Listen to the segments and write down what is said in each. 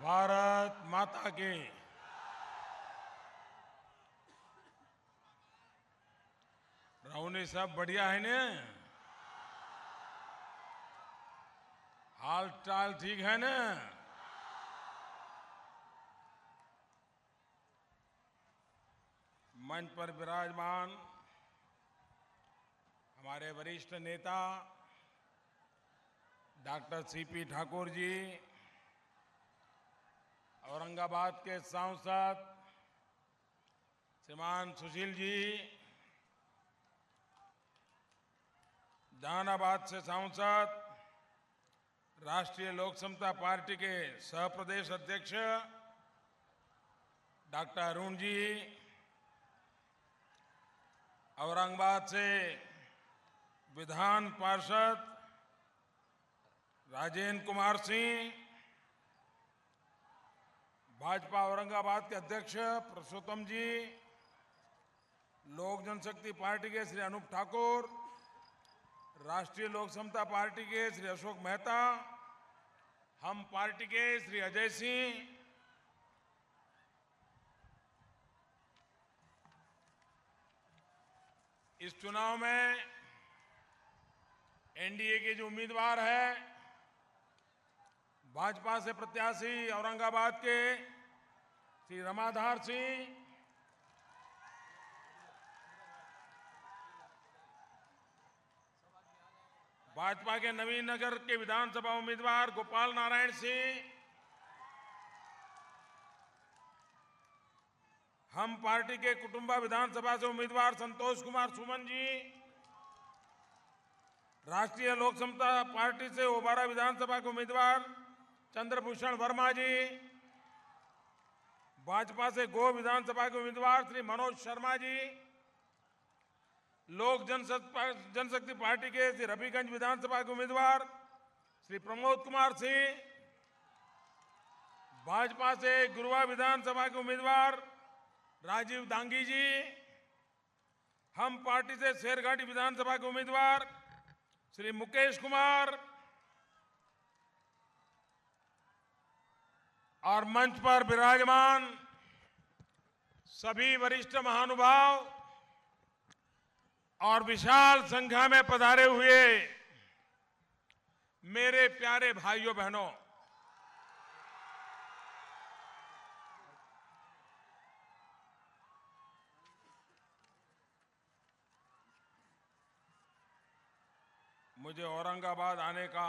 भारत माता की। राहुनी सब बढ़िया है ने? हाल चाल ठीक है ना? मंच पर विराजमान हमारे वरिष्ठ नेता डॉक्टर सीपी ठाकुर जी, औरंगाबाद के सांसद श्रीमान सुशील जी, जहानाबाद से सांसद राष्ट्रीय लोक समता पार्टी के सह प्रदेश अध्यक्ष डॉक्टर अरुण जी, औरंगाबाद से विधान पार्षद राजेंद्र कुमार सिंह, भाजपा औरंगाबाद के अध्यक्ष पुरुषोत्तम जी, लोक जनशक्ति पार्टी के श्री अनूप ठाकुर, राष्ट्रीय लोक समता पार्टी के श्री अशोक मेहता, हम पार्टी के श्री अजय सिंह, इस चुनाव में एनडीए के जो उम्मीदवार हैं, भाजपा से प्रत्याशी औरंगाबाद के श्री रमाधार सिंह, भाजपा के नवीन नगर के विधानसभा उम्मीदवार गोपाल नारायण सिंह, हम पार्टी के कुटुंबा विधानसभा से उम्मीदवार संतोष कुमार सुमन जी, राष्ट्रीय लोक समता पार्टी से ओबारा विधानसभा के उम्मीदवार चंद्रभूषण वर्मा जी, भाजपा से गो विधानसभा के उम्मीदवार श्री मनोज शर्मा जी, लोक जनशक्ति पार्टी के श्री रफीगंज विधानसभा के उम्मीदवार श्री प्रमोद कुमार सिंह, भाजपा से गुरुवा विधानसभा के उम्मीदवार राजीव दांगी जी, हम पार्टी से शेरघाटी विधानसभा के उम्मीदवार श्री मुकेश कुमार, और मंच पर विराजमान सभी वरिष्ठ महानुभाव और विशाल संख्या में पधारे हुए मेरे प्यारे भाइयों बहनों, मुझे औरंगाबाद आने का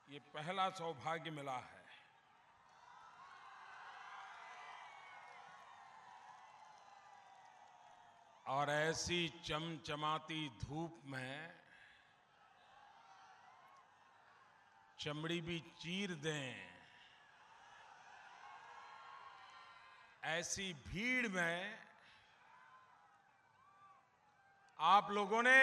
ये पहला सौभाग्य मिला है। और ऐसी चमचमाती धूप में चमड़ी भी चीर दें, ऐसी भीड़ में आप लोगों ने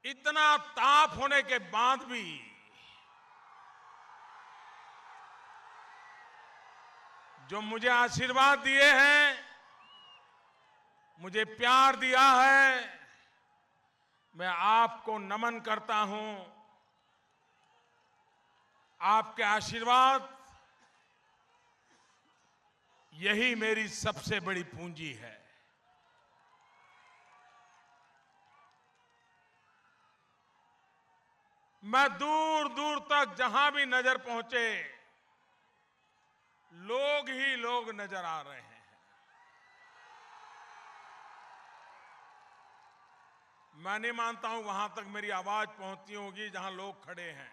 इतना ताप होने के बाद भी जो मुझे आशीर्वाद दिए हैं, मुझे प्यार दिया है, मैं आपको नमन करता हूं। आपके आशीर्वाद यही मेरी सबसे बड़ी पूंजी है। मैं दूर दूर तक जहां भी नजर पहुंचे, लोग ही लोग नजर आ रहे हैं। मैं नहीं मानता हूं वहां तक मेरी आवाज पहुंचती होगी जहां लोग खड़े हैं।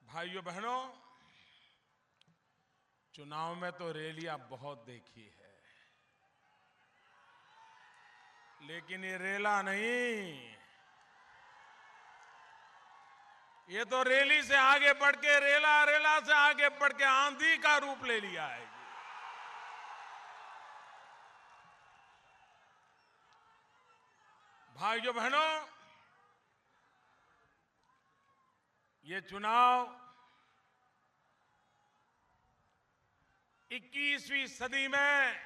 भाइयों बहनों, चुनाव में तो रैलियां बहुत देखी है, लेकिन ये रेला नहीं, ये तो रैली से आगे बढ़ के रेला, रेला से आगे बढ़ के आंधी का रूप ले लिया है। भाइयों बहनों, ये चुनाव 21वीं सदी में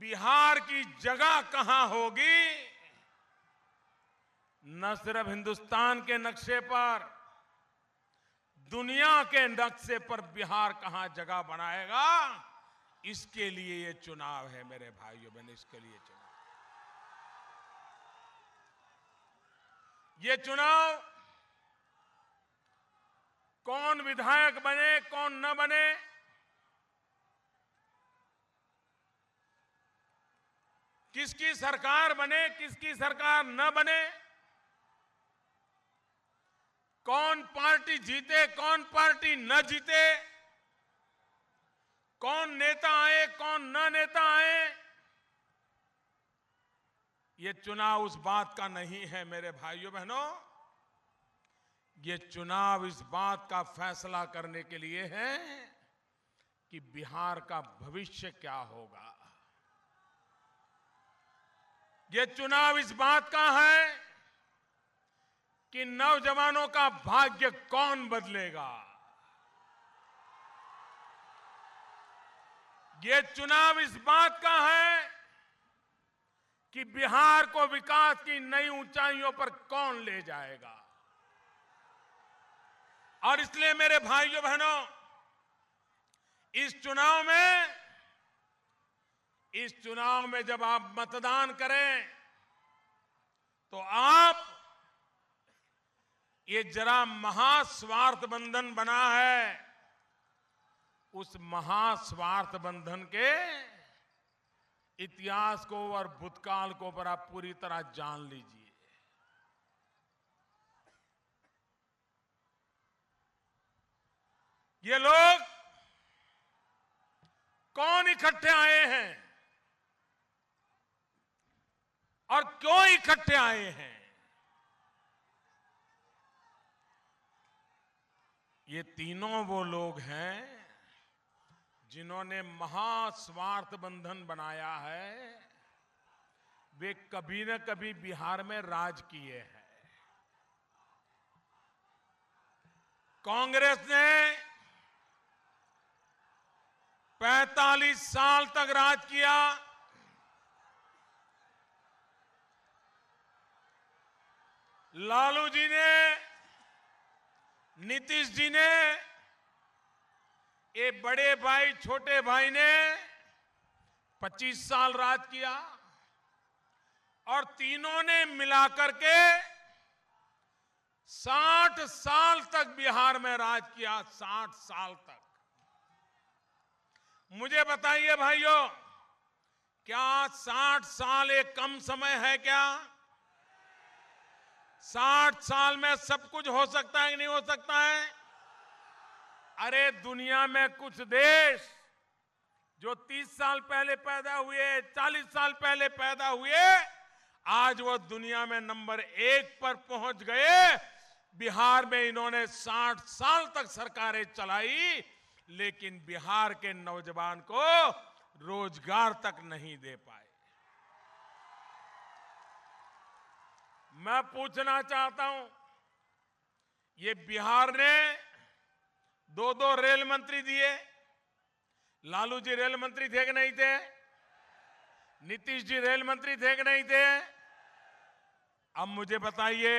बिहार की जगह कहां होगी, न सिर्फ हिंदुस्तान के नक्शे पर, दुनिया के नक्शे पर बिहार कहां जगह बनाएगा, इसके लिए ये चुनाव है मेरे भाइयों बहनों, इसके लिए चुनाव। ये चुनाव कौन विधायक बने कौन न बने, किसकी सरकार बने किसकी सरकार न बने, कौन पार्टी जीते कौन पार्टी न जीते, कौन नेता आए कौन न नेता आए, ये चुनाव उस बात का नहीं है मेरे भाइयों बहनों। ये चुनाव इस बात का फैसला करने के लिए है कि बिहार का भविष्य क्या होगा। ये चुनाव इस बात का है कि नौजवानों का भाग्य कौन बदलेगा। ये चुनाव इस बात का है कि बिहार को विकास की नई ऊंचाइयों पर कौन ले जाएगा। और इसलिए मेरे भाइयों बहनों, इस चुनाव में जब आप मतदान करें तो आप, ये जरा महास्वार्थ बंधन बना है, उस महास्वार्थ बंधन के इतिहास को और भूतकाल को पर आप पूरी तरह जान लीजिए। ये लोग कौन इकट्ठे आए हैं और क्यों इकट्ठे आए हैं, ये तीनों वो लोग हैं जिन्होंने महास्वार्थ बंधन बनाया है। वे कभी न कभी बिहार में राज किए हैं। कांग्रेस ने 45 साल तक राज किया। लालू जी ने, नीतीश जी ने, ये बड़े भाई छोटे भाई ने 25 साल राज किया और तीनों ने मिलाकर के 60 साल तक बिहार में राज किया। 60 साल तक। मुझे बताइए भाइयों, क्या 60 साल एक कम समय है क्या? 60 साल में सब कुछ हो सकता है कि नहीं हो सकता है? अरे दुनिया में कुछ देश जो 30 साल पहले पैदा हुए, 40 साल पहले पैदा हुए, आज वो दुनिया में नंबर 1 पर पहुंच गए। बिहार में इन्होंने 60 साल तक सरकारें चलाई, लेकिन बिहार के नौजवान को रोजगार तक नहीं दे पाए। मैं पूछना चाहता हूं, ये बिहार ने 2 रेल मंत्री दिए। लालू जी रेल मंत्री थे कि नहीं थे? नीतीश जी रेल मंत्री थे कि नहीं थे? अब मुझे बताइए,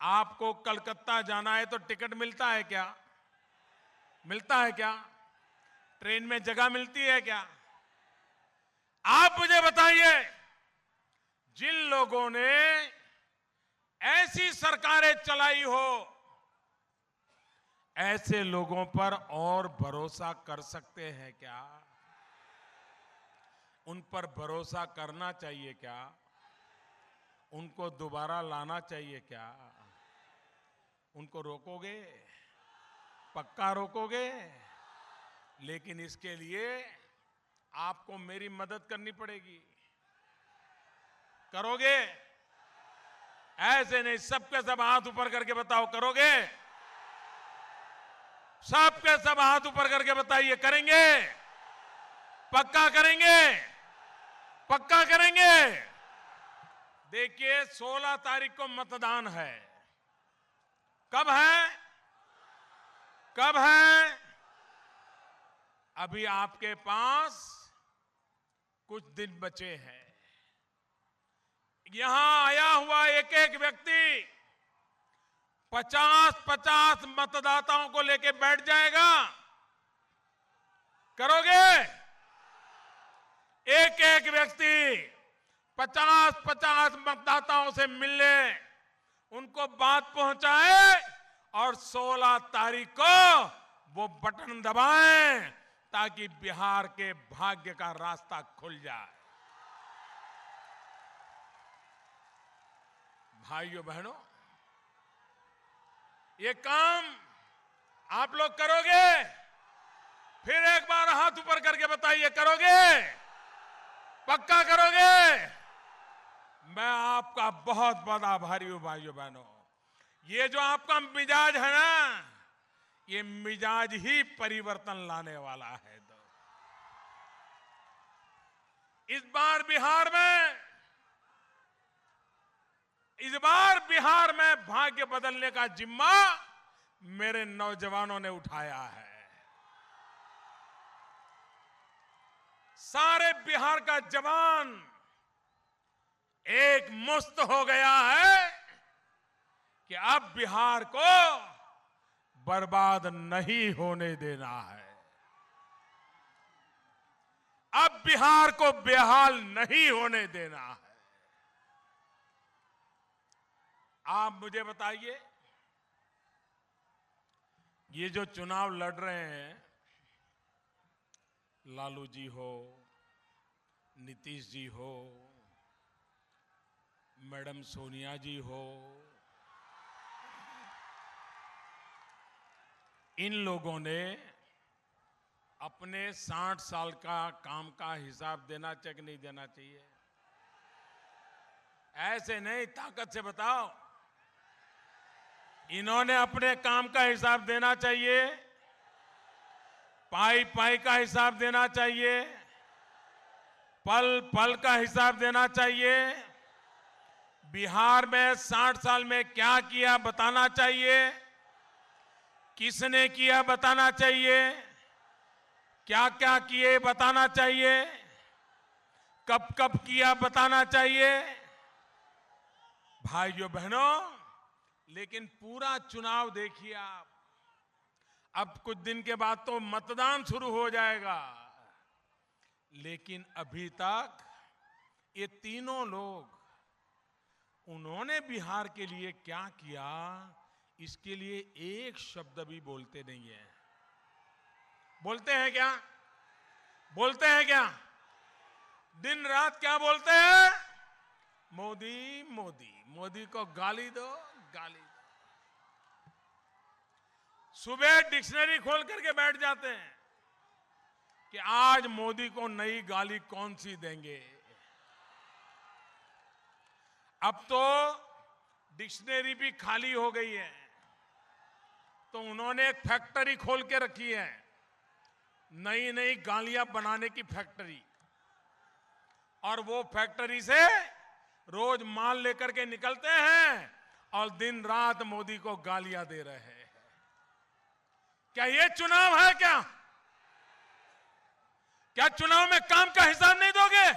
आपको कलकत्ता जाना है तो टिकट मिलता है क्या? मिलता है क्या? ट्रेन में जगह मिलती है क्या? आप मुझे बताइए, जिन लोगों ने ऐसी सरकारें चलाई हो, ऐसे लोगों पर और भरोसा कर सकते हैं क्या? उन पर भरोसा करना चाहिए क्या? उनको दोबारा लाना चाहिए क्या? उनको रोकोगे? पक्का रोकोगे? लेकिन इसके लिए आपको मेरी मदद करनी पड़ेगी। करोगे? ऐसे नहीं, सबके सब हाथ ऊपर करके बताओ, करोगे? सबके सब हाथ ऊपर करके बताइए, करेंगे? पक्का करेंगे? पक्का करेंगे? देखिए, 16 तारीख को मतदान है। कब है? कब है? अभी आपके पास कुछ दिन बचे हैं। यहां आया हुआ एक एक व्यक्ति 50-50 मतदाताओं को लेके बैठ जाएगा। करोगे? एक एक व्यक्ति 50-50 मतदाताओं से मिलने, उनको बात पहुंचाए और 16 तारीख को वो बटन दबाएं ताकि बिहार के भाग्य का रास्ता खुल जाए। भाइयों बहनों, ये काम आप लोग करोगे? फिर एक बार हाथ ऊपर करके बताइए, करोगे? पक्का करोगे? मैं आपका बहुत बहुत आभारी हूं भाइयों बहनों। ये जो आपका मिजाज है ना, ये मिजाज ही परिवर्तन लाने वाला है। तो इस बार बिहार में भाग्य बदलने का जिम्मा मेरे नौजवानों ने उठाया है। सारे बिहार का जवान एक मुस्त हो गया है कि अब बिहार को बर्बाद नहीं होने देना है। अब बिहार को बेहाल नहीं होने देना है। आप मुझे बताइए, ये जो चुनाव लड़ रहे हैं, लालू जी हो, नीतीश जी हो, मैडम सोनिया जी हो, इन लोगों ने अपने 60 साल का काम का हिसाब देना चाहिए कि नहीं देना चाहिए? ऐसे नहीं, ताकत से बताओ। इन्होंने अपने काम का हिसाब देना चाहिए, पाई पाई का हिसाब देना चाहिए, पल पल का हिसाब देना चाहिए। बिहार में 60 साल में क्या किया बताना चाहिए, किसने किया बताना चाहिए, क्या क्या किए बताना चाहिए, कब कब किया बताना चाहिए। भाइयों बहनों, लेकिन पूरा चुनाव देखिए आप। अब कुछ दिन के बाद तो मतदान शुरू हो जाएगा, लेकिन अभी तक ये तीनों लोग, उन्होंने बिहार के लिए क्या किया, इसके लिए एक शब्द भी बोलते नहीं है। बोलते हैं क्या? बोलते हैं क्या? दिन रात क्या बोलते हैं? मोदी मोदी मोदी को गाली दो, गाली दो। सुबह डिक्शनरी खोल करके बैठ जाते हैं कि आज मोदी को नई गाली कौन सी देंगे। अब तो डिक्शनरी भी खाली हो गई है, तो उन्होंने एक फैक्ट्री खोल के रखी है, नई नई गालियां बनाने की फैक्ट्री। और वो फैक्ट्री से रोज माल लेकर के निकलते हैं और दिन रात मोदी को गालियां दे रहे हैं। क्या ये चुनाव है? क्या चुनाव में काम का हिसाब नहीं दोगे?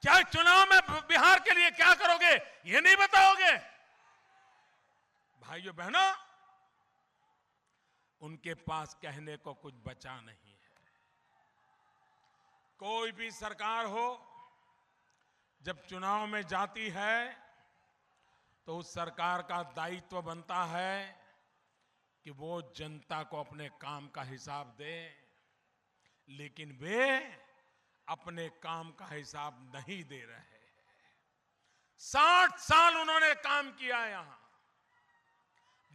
क्या चुनाव में बिहार के लिए क्या करोगे ये नहीं बताओगे? भाइयों बहनों, उनके पास कहने को कुछ बचा नहीं है। कोई भी सरकार हो, जब चुनाव में जाती है तो उस सरकार का दायित्व बनता है कि वो जनता को अपने काम का हिसाब दे, लेकिन वे अपने काम का हिसाब नहीं दे रहे हैं। 60 साल उन्होंने काम किया, यहां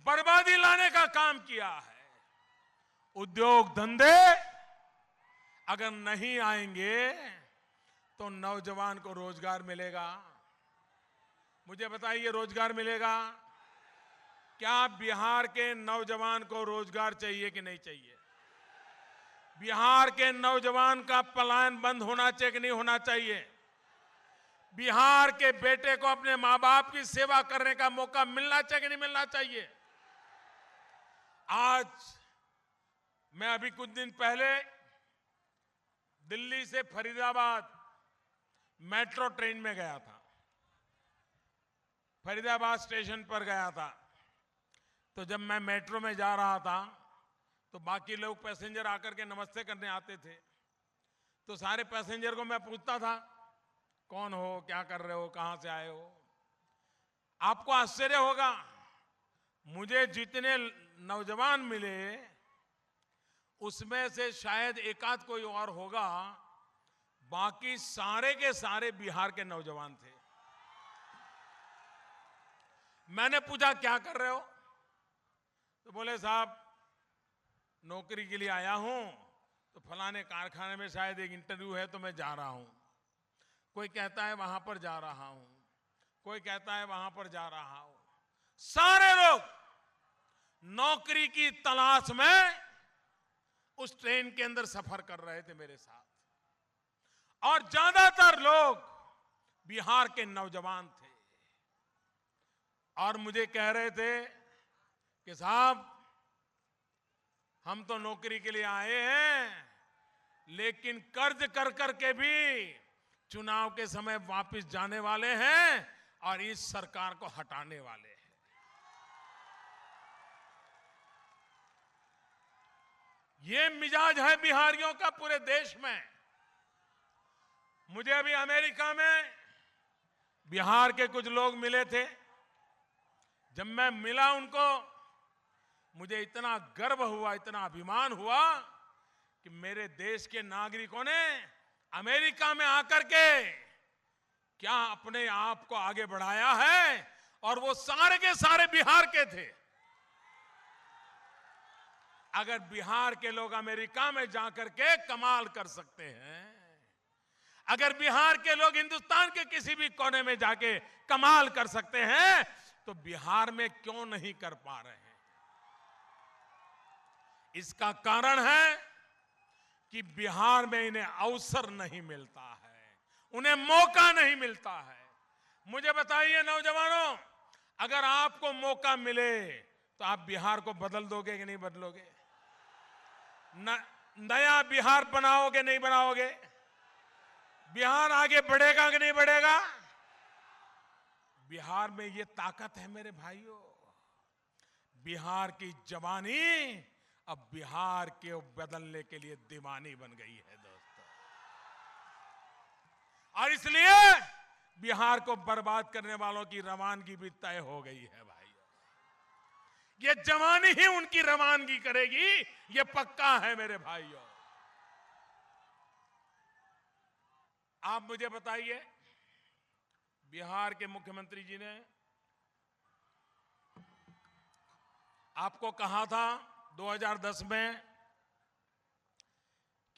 बर्बादी लाने का काम किया है। उद्योग धंधे अगर नहीं आएंगे तो नौजवान को रोजगार मिलेगा? मुझे बताइए, रोजगार मिलेगा? क्या बिहार के नौजवान को रोजगार चाहिए कि नहीं चाहिए? बिहार के नौजवान का पलायन बंद होना चाहिए कि नहीं होना चाहिए? बिहार के बेटे को अपने मां बाप की सेवा करने का मौका मिलना चाहिए कि नहीं मिलना चाहिए? आज मैं अभी कुछ दिन पहले दिल्ली से फरीदाबाद मेट्रो ट्रेन में गया था। फरीदाबाद स्टेशन पर गया था, तो जब मैं मेट्रो में जा रहा था तो बाकी लोग पैसेंजर आकर के नमस्ते करने आते थे। तो सारे पैसेंजर को मैं पूछता था, कौन हो, क्या कर रहे हो, कहां से आए हो। आपको आश्चर्य होगा, मुझे जितने नौजवान मिले उसमें से शायद एकाध कोई और होगा, बाकी सारे के सारे बिहार के नौजवान थे। मैंने पूछा क्या कर रहे हो, तो बोले साहब नौकरी के लिए आया हूं, तो फलाने कारखाने में शायद एक इंटरव्यू है तो मैं जा रहा हूं। कोई कहता है वहां पर जा रहा हूं, कोई कहता है वहां पर जा रहा हूं। सारे लोग नौकरी की तलाश में उस ट्रेन के अंदर सफर कर रहे थे मेरे साथ, और ज्यादातर लोग बिहार के नौजवान थे। और मुझे कह रहे थे कि साहब हम तो नौकरी के लिए आए हैं, लेकिन कर्ज कर करके भी चुनाव के समय वापस जाने वाले हैं और इस सरकार को हटाने वाले हैं। ये मिजाज है बिहारियों का पूरे देश में। मुझे अभी अमेरिका में बिहार के कुछ लोग मिले थे। जब मैं मिला उनको, मुझे इतना गर्व हुआ, इतना अभिमान हुआ कि मेरे देश के नागरिकों ने अमेरिका में आकर के क्या अपने आप को आगे बढ़ाया है, और वो सारे के सारे बिहार के थे। अगर बिहार के लोग अमेरिका में जाकर के कमाल कर सकते हैं, अगर बिहार के लोग हिंदुस्तान के किसी भी कोने में जाके कमाल कर सकते हैं, तो बिहार में क्यों नहीं कर पा रहे हैं? इसका कारण है कि बिहार में इन्हें अवसर नहीं मिलता है, उन्हें मौका नहीं मिलता है। मुझे बताइए नौजवानों, अगर आपको मौका मिले तो आप बिहार को बदल दोगे कि नहीं बदलोगे? नया बिहार बनाओगे नहीं बनाओगे? बिहार आगे बढ़ेगा कि नहीं बढ़ेगा? बिहार में ये ताकत है मेरे भाइयों। बिहार की जवानी अब बिहार के बदलने के लिए दीवानी बन गई है दोस्तों, और इसलिए बिहार को बर्बाद करने वालों की रवानगी भी तय हो गई है भाइयों। ये जवानी ही उनकी रवानगी करेगी, ये पक्का है मेरे भाइयों। आप मुझे बताइए, बिहार के मुख्यमंत्री जी ने आपको कहा था 2010 में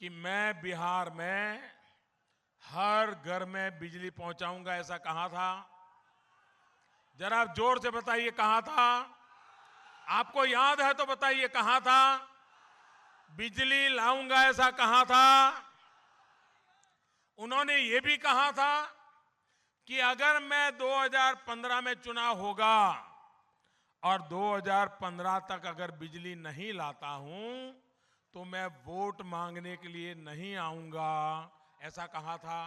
कि मैं बिहार में हर घर में बिजली पहुंचाऊंगा, ऐसा कहा था? जरा आप जोर से बताइए, कहा था? आपको याद है तो बताइए, कहा था? बिजली लाऊंगा ऐसा कहा था। उन्होंने ये भी कहा था कि अगर मैं 2015 में चुनाव होगा और 2015 तक अगर बिजली नहीं लाता हूं तो मैं वोट मांगने के लिए नहीं आऊंगा, ऐसा कहा था।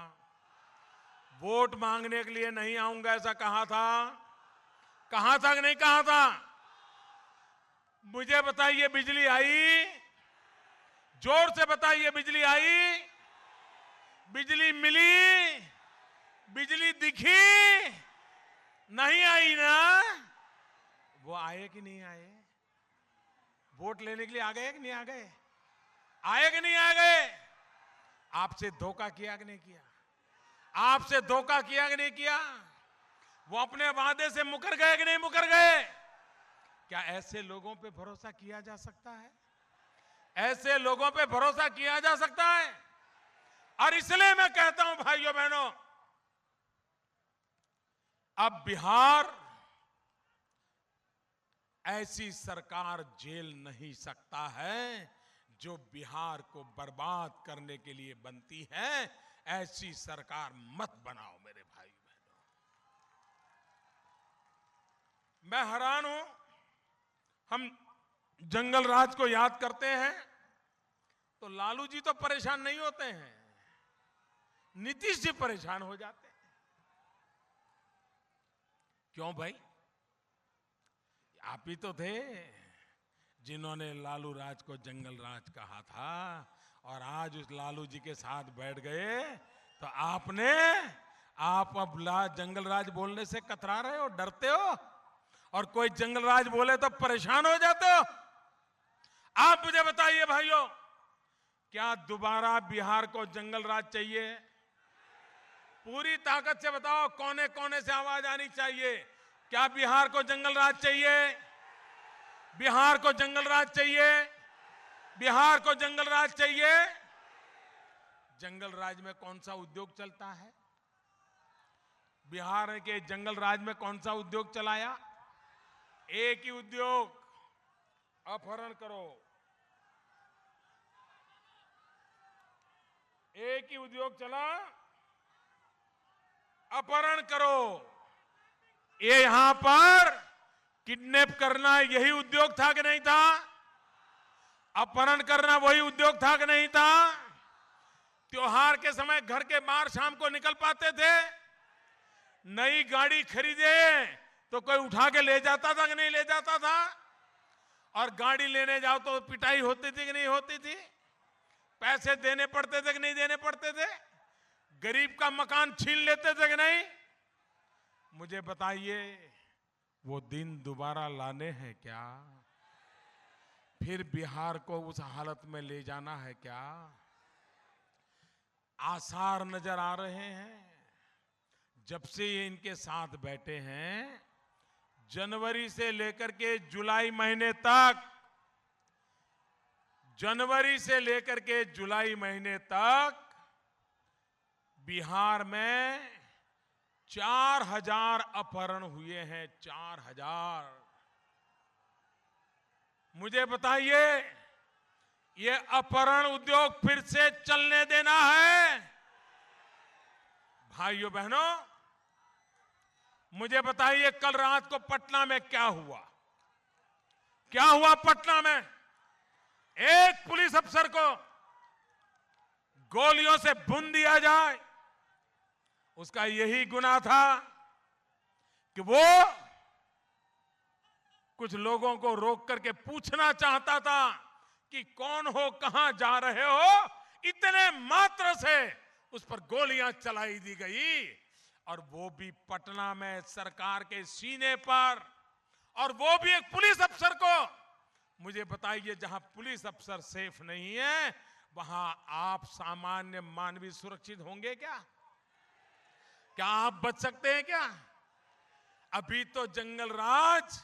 वोट मांगने के लिए नहीं आऊंगा ऐसा कहा था। कहा था कि नहीं कहा था? मुझे बताइए, बिजली आई? जोर से बताइए, बिजली आई? बिजली मिली? बिजली दिखी? नहीं आई ना? वो आए कि नहीं आए? वोट लेने के लिए आ गए कि नहीं आ गए? आए कि नहीं आ गए? आपसे धोखा किया कि नहीं किया? आपसे धोखा किया कि नहीं किया? वो अपने वादे से मुकर गए कि नहीं मुकर गए? क्या ऐसे लोगों पे भरोसा किया जा सकता है? ऐसे लोगों पे भरोसा किया जा सकता है? और इसलिए मैं कहता हूं भाइयों बहनों, अब बिहार ऐसी सरकार झेल नहीं सकता है जो बिहार को बर्बाद करने के लिए बनती है। ऐसी सरकार मत बनाओ मेरे भाई बहनों। मैं हैरान हूं, हम जंगल राज को याद करते हैं तो लालू जी तो परेशान नहीं होते हैं, नीतीश जी परेशान हो जाते हैं। क्यों भाई? आप ही तो थे जिन्होंने लालू राज को जंगल राज कहा था, और आज उस लालू जी के साथ बैठ गए तो आप अब जंगल राज बोलने से कतरा रहे हो, डरते हो, और कोई जंगल राज बोले तो परेशान हो जाते हो। आप मुझे बताइए भाइयों, क्या दोबारा बिहार को जंगल राज चाहिए? पूरी ताकत से बताओ, कोने कोने से आवाज आनी चाहिए। क्या बिहार को जंगल राज चाहिए? बिहार को जंगल राज चाहिए? बिहार को जंगल राज चाहिए? जंगल राज में कौन सा उद्योग चलता है? बिहार के जंगल राज में कौन सा उद्योग चलाया? एक ही उद्योग, अपहरण करो। एक ही उद्योग चला, अपहरण करो। ये यहां पर किडनैप करना यही उद्योग था कि नहीं था? अपहरण करना वही उद्योग था कि नहीं था? त्योहार के समय घर के बाहर शाम को निकल पाते थे? नई गाड़ी खरीदे तो कोई उठा के ले जाता था कि नहीं ले जाता था? और गाड़ी लेने जाओ तो पिटाई होती थी कि नहीं होती थी? पैसे देने पड़ते थे कि नहीं देने पड़ते थे? गरीब का मकान छीन लेते थे कि नहीं? मुझे बताइए, वो दिन दोबारा लाने हैं क्या? फिर बिहार को उस हालत में ले जाना है क्या? आसार नजर आ रहे हैं। जब से ये इनके साथ बैठे हैं, जनवरी से लेकर के जुलाई महीने तक, जनवरी से लेकर के जुलाई महीने तक बिहार में 4000 अपहरण हुए हैं। 4000। मुझे बताइए, ये अपहरण उद्योग फिर से चलने देना है? भाइयों बहनों, मुझे बताइए, कल रात को पटना में क्या हुआ? क्या हुआ पटना में? एक पुलिस अफसर को गोलियों से भून दिया जाए। उसका यही गुनाह था कि वो कुछ लोगों को रोक करके पूछना चाहता था कि कौन हो, कहां जा रहे हो। इतने मात्र से उस पर गोलियां चलाई दी गई, और वो भी पटना में सरकार के सीने पर, और वो भी एक पुलिस अफसर को। मुझे बताइए, जहां पुलिस अफसर सेफ नहीं है, वहां आप सामान्य मानवीय सुरक्षित होंगे क्या? क्या आप बच सकते हैं क्या? अभी तो जंगल राज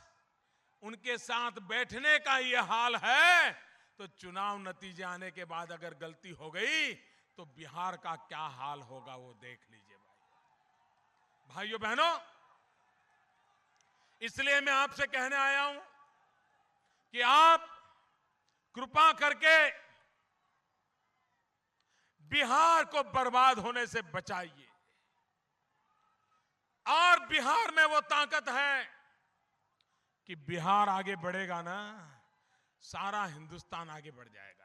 उनके साथ बैठने का ये हाल है, तो चुनाव नतीजे आने के बाद अगर गलती हो गई तो बिहार का क्या हाल होगा, वो देख लीजिए। भाइयों बहनों, इसलिए मैं आपसे कहने आया हूं कि आप कृपा करके बिहार को बर्बाद होने से बचाइए। और बिहार में वो ताकत है कि बिहार आगे बढ़ेगा ना, सारा हिंदुस्तान आगे बढ़ जाएगा।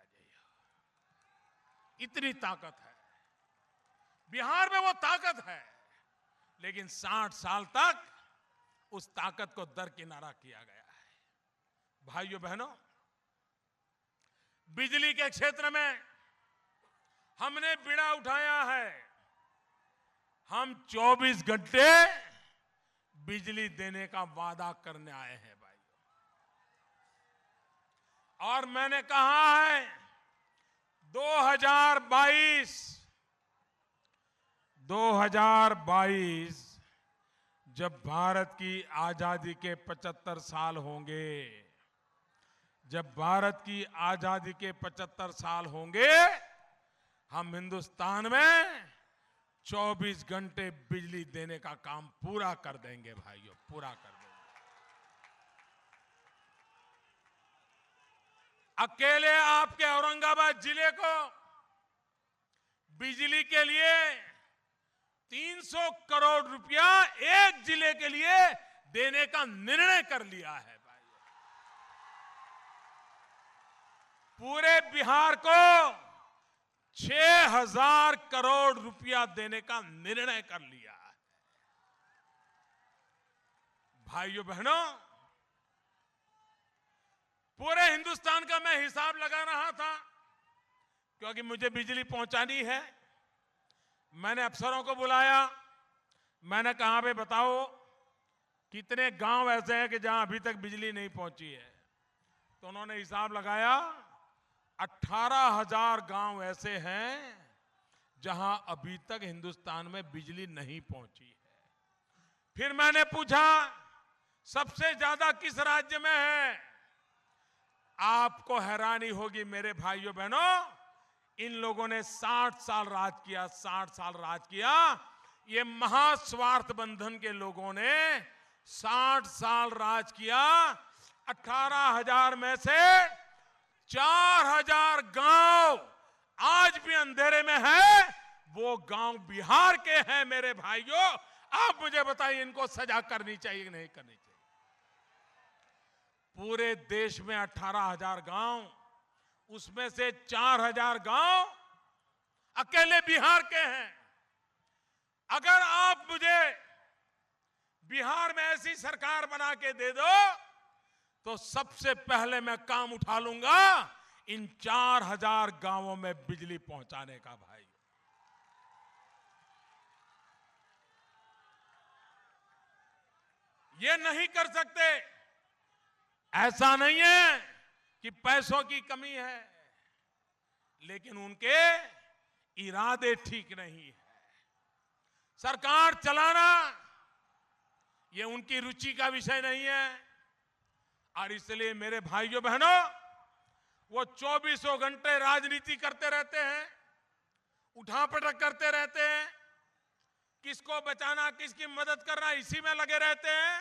इतनी ताकत है बिहार में, वो ताकत है। लेकिन 60 साल तक उस ताकत को दरकिनारा किया गया है। भाइयों बहनों, बिजली के क्षेत्र में हमने बीड़ा उठाया है। हम 24 घंटे बिजली देने का वादा करने आए हैं भाइयों। और मैंने कहा है 2022 जब भारत की आजादी के 75 साल होंगे, जब भारत की आजादी के 75 साल होंगे, हम हिंदुस्तान में 24 घंटे बिजली देने का काम पूरा कर देंगे भाइयों, पूरा कर देंगे। अकेले आपके औरंगाबाद जिले को बिजली के लिए 300 करोड़ रुपया एक जिले के लिए देने का निर्णय कर लिया है भाई। पूरे बिहार को 6,000 करोड़ रुपया देने का निर्णय कर लिया है। भाइयों बहनों, पूरे हिंदुस्तान का मैं हिसाब लगा रहा था, क्योंकि मुझे बिजली पहुंचानी है। मैंने अफसरों को बुलाया, मैंने कहा भाई बताओ कितने गांव ऐसे हैं कि जहां अभी तक बिजली नहीं पहुंची है। तो उन्होंने हिसाब लगाया, 18,000 गांव ऐसे हैं जहां अभी तक हिंदुस्तान में बिजली नहीं पहुंची है। फिर मैंने पूछा सबसे ज्यादा किस राज्य में है। आपको हैरानी होगी मेरे भाइयों बहनों, इन लोगों ने 60 साल राज किया, 60 साल राज किया। ये महास्वार्थ बंधन के लोगों ने 60 साल राज किया। 18,000 में से 4,000 गांव आज भी अंधेरे में है। वो गांव बिहार के हैं मेरे भाइयों। आप मुझे बताइए, इनको सजा करनी चाहिए कि नहीं करनी चाहिए? पूरे देश में 18,000 गांव, उसमें से 4,000 गांव अकेले बिहार के हैं। अगर आप मुझे बिहार में ऐसी सरकार बना के दे दो तो सबसे पहले मैं काम उठा लूंगा इन 4,000 गांवों में बिजली पहुंचाने का। भाई, ये नहीं कर सकते। ऐसा नहीं है कि पैसों की कमी है, लेकिन उनके इरादे ठीक नहीं है। सरकार चलाना ये उनकी रुचि का विषय नहीं है। और इसलिए मेरे भाइयों बहनों, वो 24 घंटे राजनीति करते रहते हैं, उठापटक करते रहते हैं, किसको बचाना, किसकी मदद करना, इसी में लगे रहते हैं।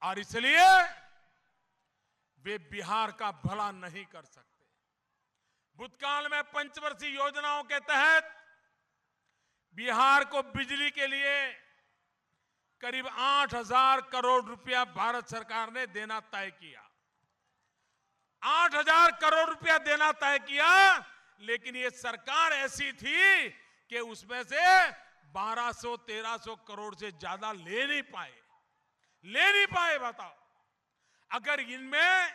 और इसलिए वे बिहार का भला नहीं कर सकते। भूतकाल में पंचवर्षीय योजनाओं के तहत बिहार को बिजली के लिए करीब 8,000 करोड़ रुपया भारत सरकार ने देना तय किया। 8,000 करोड़ रुपया देना तय किया, लेकिन ये सरकार ऐसी थी कि उसमें से 1,200-1,300 करोड़ से ज्यादा ले नहीं पाए। बताओ, अगर इनमें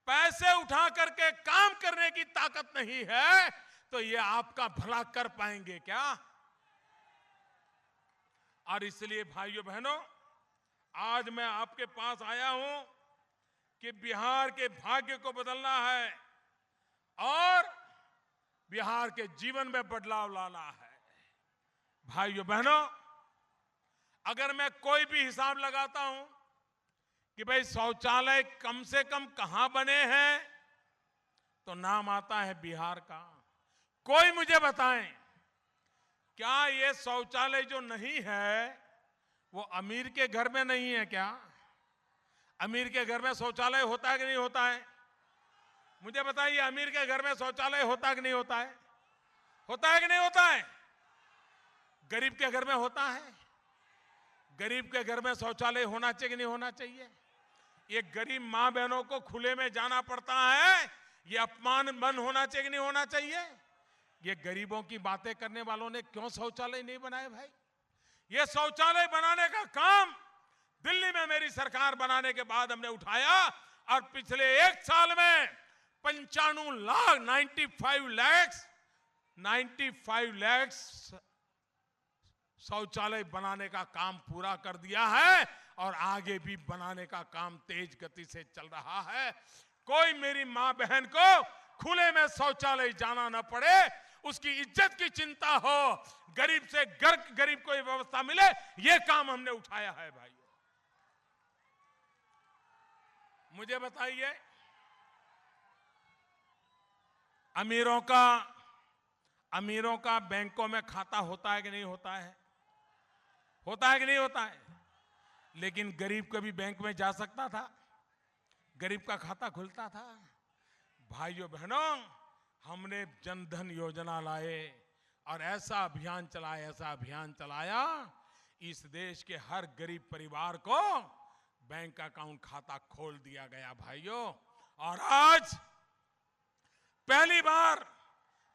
पैसे उठा करके काम करने की ताकत नहीं है तो ये आपका भला कर पाएंगे क्या? और इसलिए भाइयों बहनों, आज मैं आपके पास आया हूं कि बिहार के भाग्य को बदलना है और बिहार के जीवन में बदलाव लाना है। भाइयों बहनों, अगर मैं कोई भी हिसाब लगाता हूं कि भाई शौचालय कम से कम कहां बने हैं, तो नाम आता है बिहार का। कोई मुझे बताएं, क्या ये शौचालय जो नहीं है वो अमीर के घर में नहीं है क्या? अमीर के घर में शौचालय होता है कि नहीं होता है? मुझे बताइए, अमीर के घर में शौचालय होता है कि नहीं होता है? होता है कि नहीं होता है? गरीब के घर में होता है? गरीब के घर में शौचालय होना चाहिए कि नहीं होना चाहिए? ये गरीब मां बहनों को खुले में जाना पड़ता है, ये अपमान बंद होना चाहिए कि नहीं होना चाहिए? ये गरीबों की बातें करने वालों ने क्यों शौचालय नहीं बनाए भाई? ये शौचालय बनाने का काम दिल्ली में मेरी सरकार बनाने के बाद हमने उठाया और पिछले 1 साल में 95 लाख शौचालय बनाने का काम पूरा कर दिया है और आगे भी बनाने का काम तेज गति से चल रहा है। कोई मेरी मां बहन को खुले में शौचालय जाना न पड़े, उसकी इज्जत की चिंता हो, गरीब से गरीब को ये व्यवस्था मिले, ये काम हमने उठाया है। भाइयों, मुझे बताइए, अमीरों का बैंकों में खाता होता है कि नहीं होता है? होता है कि नहीं होता है? लेकिन गरीब कभी बैंक में जा सकता था? गरीब का खाता खुलता था? भाइयों बहनों, हमने जनधन योजना लाए और ऐसा अभियान चलाया, इस देश के हर गरीब परिवार को बैंक अकाउंट खाता खोल दिया गया भाइयों। और आज पहली बार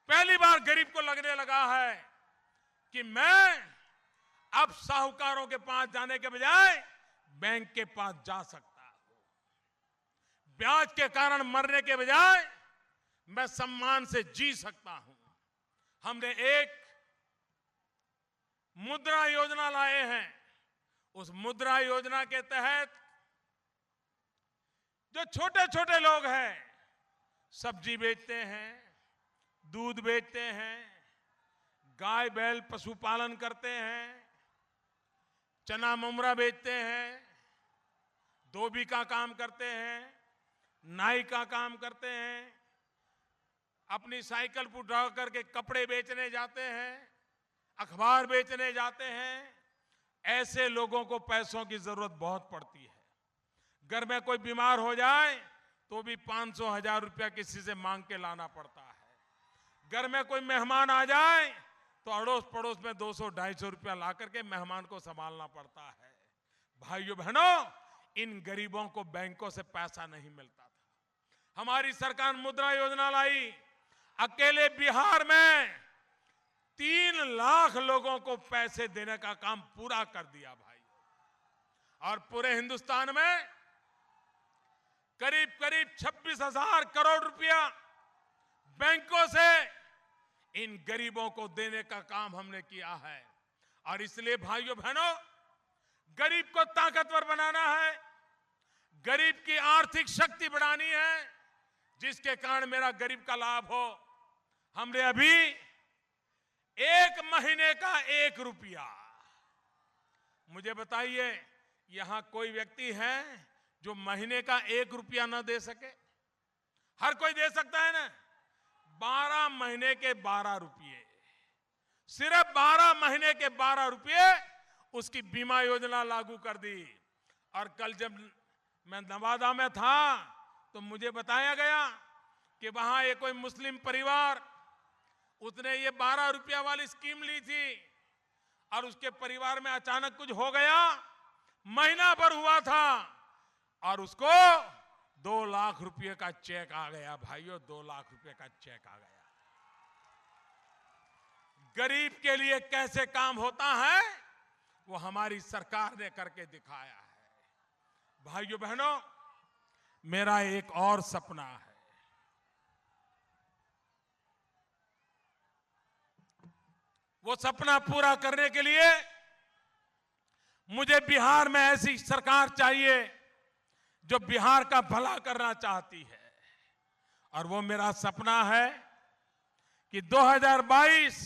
पहली बार गरीब को लगने लगा है कि मैं अब साहूकारों के पास जाने के बजाय बैंक के पास जा सकता हूं। ब्याज के कारण मरने के बजाय मैं सम्मान से जी सकता हूं। हमने एक मुद्रा योजना लाए हैं। उस मुद्रा योजना के तहत जो छोटे छोटे लोग हैं, सब्जी बेचते हैं, दूध बेचते हैं, गाय बैल पशुपालन करते हैं, चना ममरा बेचते हैं, धोबी का काम करते हैं, नाई का काम करते हैं, अपनी साइकिल पर उठा करके कपड़े बेचने जाते हैं, अखबार बेचने जाते हैं। ऐसे लोगों को पैसों की जरूरत बहुत पड़ती है। घर में कोई बीमार हो जाए तो भी 500-1000 रुपया किसी से मांग के लाना पड़ता है। घर में कोई मेहमान आ जाए तो अड़ोस पड़ोस में 200-250 रुपया ला करके मेहमान को संभालना पड़ता है। भाइयों बहनों, इन गरीबों को बैंकों से पैसा नहीं मिलता था। हमारी सरकार मुद्रा योजना लाई। अकेले बिहार में 3 लाख लोगों को पैसे देने का काम पूरा कर दिया भाई। और पूरे हिंदुस्तान में करीब करीब 26,000 करोड़ रुपया बैंकों से इन गरीबों को देने का काम हमने किया है। और इसलिए भाइयों बहनों, गरीब को ताकतवर बनाना है, गरीब की आर्थिक शक्ति बढ़ानी है, जिसके कारण मेरा गरीब का लाभ हो। हमने अभी 1 महीने का 1 रुपया, मुझे बताइए यहां कोई व्यक्ति है जो महीने का 1 रुपया ना दे सके? हर कोई दे सकता है ना। 12 महीने के 12 रुपये, सिर्फ 12 महीने के 12 रुपये उसकी बीमा योजना लागू कर दी। और कल जब मैं नवादा में था तो मुझे बताया गया कि वहां एक कोई मुस्लिम परिवार, उसने ये 12 रुपया वाली स्कीम ली थी और उसके परिवार में अचानक कुछ हो गया, महीना भर हुआ था और उसको 2 लाख रुपए का चेक आ गया। भाइयों, 2 लाख रुपए का चेक आ गया। गरीब के लिए कैसे काम होता है वो हमारी सरकार ने करके दिखाया है। भाइयों बहनों, मेरा एक और सपना है। वो सपना पूरा करने के लिए मुझे बिहार में ऐसी सरकार चाहिए जो बिहार का भला करना चाहती है। और वो मेरा सपना है कि 2022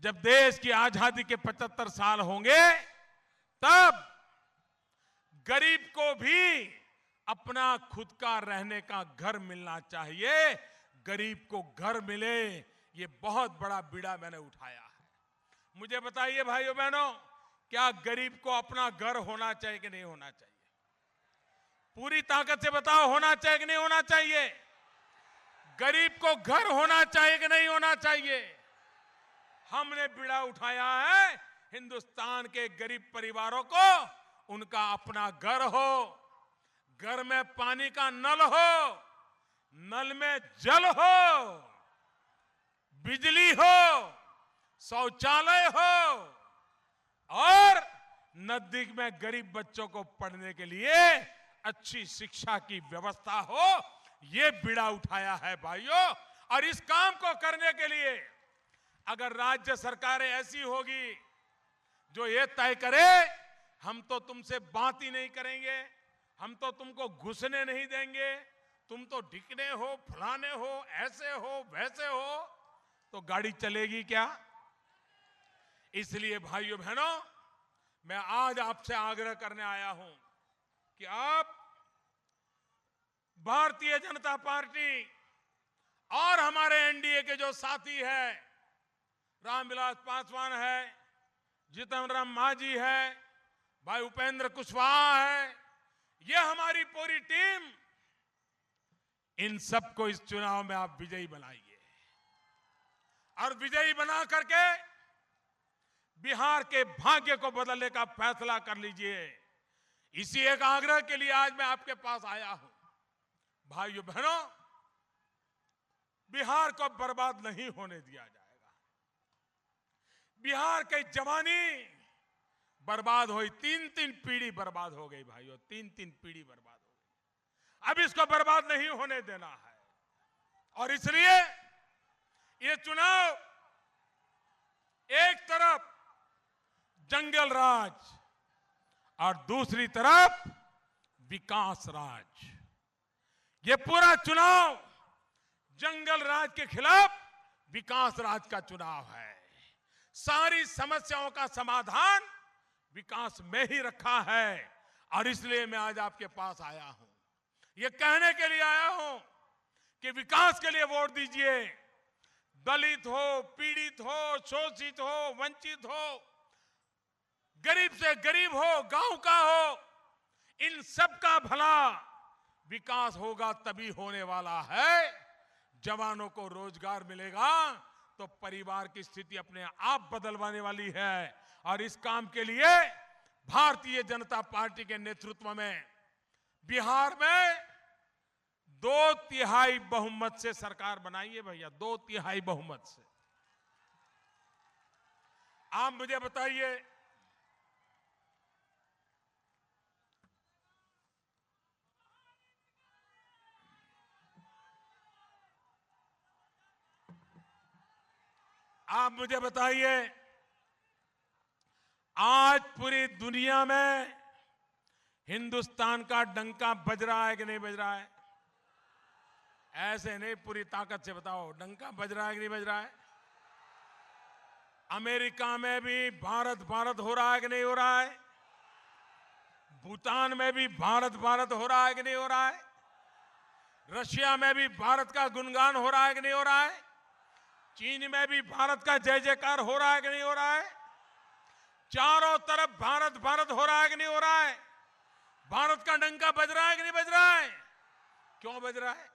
जब देश की आजादी के 75 साल होंगे, तब गरीब को भी अपना खुद का रहने का घर मिलना चाहिए। गरीब को घर मिले, ये बहुत बड़ा बीड़ा मैंने उठाया है। मुझे बताइए भाइयों बहनों, क्या गरीब को अपना घर होना चाहिए कि नहीं होना चाहिए? पूरी ताकत से बताओ, होना चाहिए कि नहीं होना चाहिए? गरीब को घर होना चाहिए कि नहीं होना चाहिए? हमने बीड़ा उठाया है हिंदुस्तान के गरीब परिवारों को उनका अपना घर हो, घर में पानी का नल हो, नल में जल हो, बिजली हो, शौचालय हो और नजदीक में गरीब बच्चों को पढ़ने के लिए अच्छी शिक्षा की व्यवस्था हो। ये बीड़ा उठाया है भाइयों। और इस काम को करने के लिए अगर राज्य सरकारें ऐसी होगी जो ये तय करे हम तो तुमसे बात ही नहीं करेंगे, हम तो तुमको घुसने नहीं देंगे, तुम तो ढिकने हो, फलाने हो, ऐसे हो, वैसे हो, तो गाड़ी चलेगी क्या? इसलिए भाइयों बहनों, मैं आज आपसे आग्रह करने आया हूं कि आप भारतीय जनता पार्टी और हमारे एनडीए के जो साथी हैं, रामविलास पासवान है, जीतन राम मांझी है, भाई उपेंद्र कुशवाहा है, ये हमारी पूरी टीम, इन सबको इस चुनाव में आप विजयी बनाइए। और विजयी बना करके बिहार के भाग्य को बदलने का फैसला कर लीजिए। इसी एक आग्रह के लिए आज मैं आपके पास आया हूं। भाइयों बहनों, बिहार को बर्बाद नहीं होने दिया जाएगा। बिहार की जवानी बर्बाद हुई, 3-3 पीढ़ी बर्बाद हो गई भाइयों, 3-3 पीढ़ी बर्बाद हो गई। अब इसको बर्बाद नहीं होने देना है और इसलिए ये चुनाव एक तरफ जंगल राज और दूसरी तरफ विकास राज। ये पूरा चुनाव जंगल राज के खिलाफ विकास राज का चुनाव है। सारी समस्याओं का समाधान विकास में ही रखा है और इसलिए मैं आज आपके पास आया हूं, ये कहने के लिए आया हूं कि विकास के लिए वोट दीजिए। दलित हो, पीड़ित हो, शोषित हो, वंचित हो, गरीब से गरीब हो, गांव का हो, इन सब का भला विकास होगा तभी होने वाला है। जवानों को रोजगार मिलेगा तो परिवार की स्थिति अपने आप बदलवाने वाली है और इस काम के लिए भारतीय जनता पार्टी के नेतृत्व में बिहार में 2/3 बहुमत से सरकार बनाइए भैया, 2/3 बहुमत से। आप मुझे बताइए, आप मुझे बताइए, आज पूरी दुनिया में हिंदुस्तान का डंका बज रहा है कि नहीं बज रहा है? ऐसे नहीं, पूरी ताकत से बताओ, डंका बज रहा है कि नहीं बज रहा है? अमेरिका में भी भारत भारत हो रहा है कि नहीं हो रहा है? भूटान में भी भारत भारत हो रहा है कि नहीं हो रहा है? रशिया में भी भारत का गुणगान हो रहा है कि नहीं हो रहा है? चीन में भी भारत का जय जयकार हो रहा है कि नहीं हो रहा है? चारों तरफ भारत भारत हो रहा है कि नहीं हो रहा है? भारत का डंका बज रहा है कि नहीं बज रहा है? क्यों बज रहा है?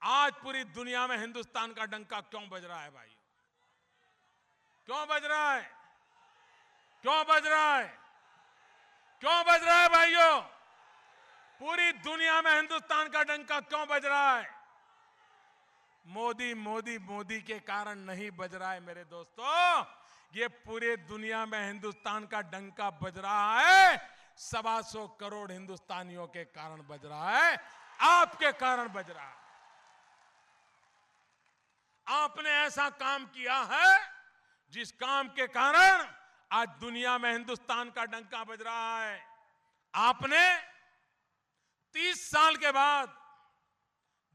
आज पूरी दुनिया में हिंदुस्तान का डंका क्यों बज रहा है भाई? क्यों बज रहा है? क्यों बज रहा है? क्यों बज रहा है भाइयों? पूरी दुनिया में हिंदुस्तान का डंका क्यों बज रहा है? मोदी मोदी मोदी के कारण नहीं बज रहा है मेरे दोस्तों, ये पूरे दुनिया में हिंदुस्तान का डंका बज रहा है 125 करोड़ हिंदुस्तानियों के कारण बज रहा है, आपके कारण बज रहा है। आपने ऐसा काम किया है जिस काम के कारण आज दुनिया में हिंदुस्तान का डंका बज रहा है। आपने 30 साल के बाद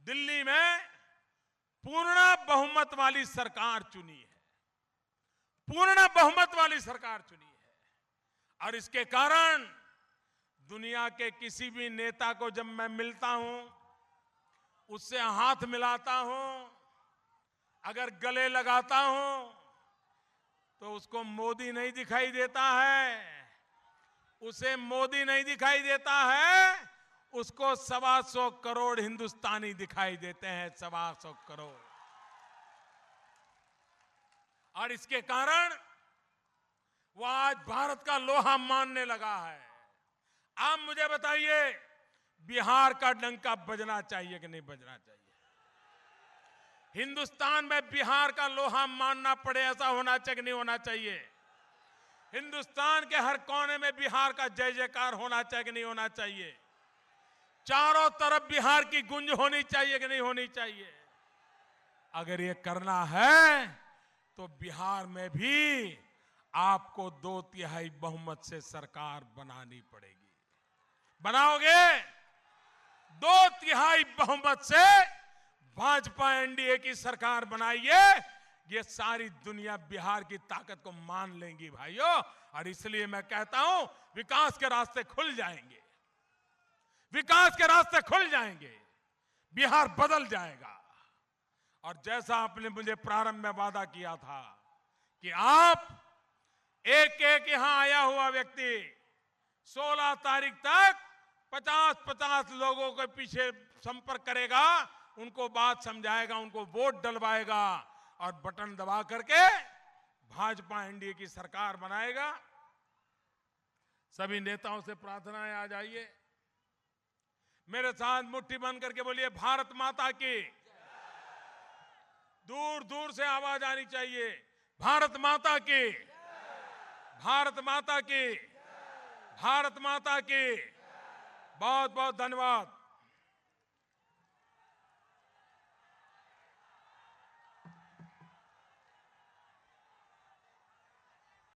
दिल्ली में पूर्ण बहुमत वाली सरकार चुनी है, पूर्ण बहुमत वाली सरकार चुनी है और इसके कारण दुनिया के किसी भी नेता को जब मैं मिलता हूं, उससे हाथ मिलाता हूं, अगर गले लगाता हूं तो उसको मोदी नहीं दिखाई देता है, उसे मोदी नहीं दिखाई देता है, उसको 125 करोड़ हिंदुस्तानी दिखाई देते हैं, 125 करोड़। और इसके कारण वो आज भारत का लोहा मानने लगा है। आप मुझे बताइए, बिहार का डंका बजना चाहिए कि नहीं बजना चाहिए? हिंदुस्तान में बिहार का लोहा मानना पड़े ऐसा होना चाहिए कि नहीं होना चाहिए? हिंदुस्तान के हर कोने में बिहार का जय जयकार होना चाहिए कि नहीं होना चाहिए? चारों तरफ बिहार की गूंज होनी चाहिए कि नहीं होनी चाहिए? अगर ये करना है तो बिहार में भी आपको 2/3 बहुमत से सरकार बनानी पड़ेगी। बनाओगे? 2/3 बहुमत से भाजपा एनडीए की सरकार बनाइए, ये सारी दुनिया बिहार की ताकत को मान लेंगी भाइयों। और इसलिए मैं कहता हूं, विकास के रास्ते खुल जाएंगे, विकास के रास्ते खुल जाएंगे, बिहार बदल जाएगा। और जैसा आपने मुझे प्रारंभ में वादा किया था कि आप एक एक यहां आया हुआ व्यक्ति 16 तारीख तक 50-50 लोगों के पीछे संपर्क करेगा, उनको बात समझाएगा, उनको वोट डलवाएगा और बटन दबा करके भाजपा एनडीए की सरकार बनाएगा। सभी नेताओं से प्रार्थना है, आ जाइए मेरे साथ, मुट्ठी बंद करके बोलिए, भारत माता की, दूर दूर से आवाज आनी चाहिए, भारत माता की, भारत माता की, भारत माता की। बहुत बहुत धन्यवाद।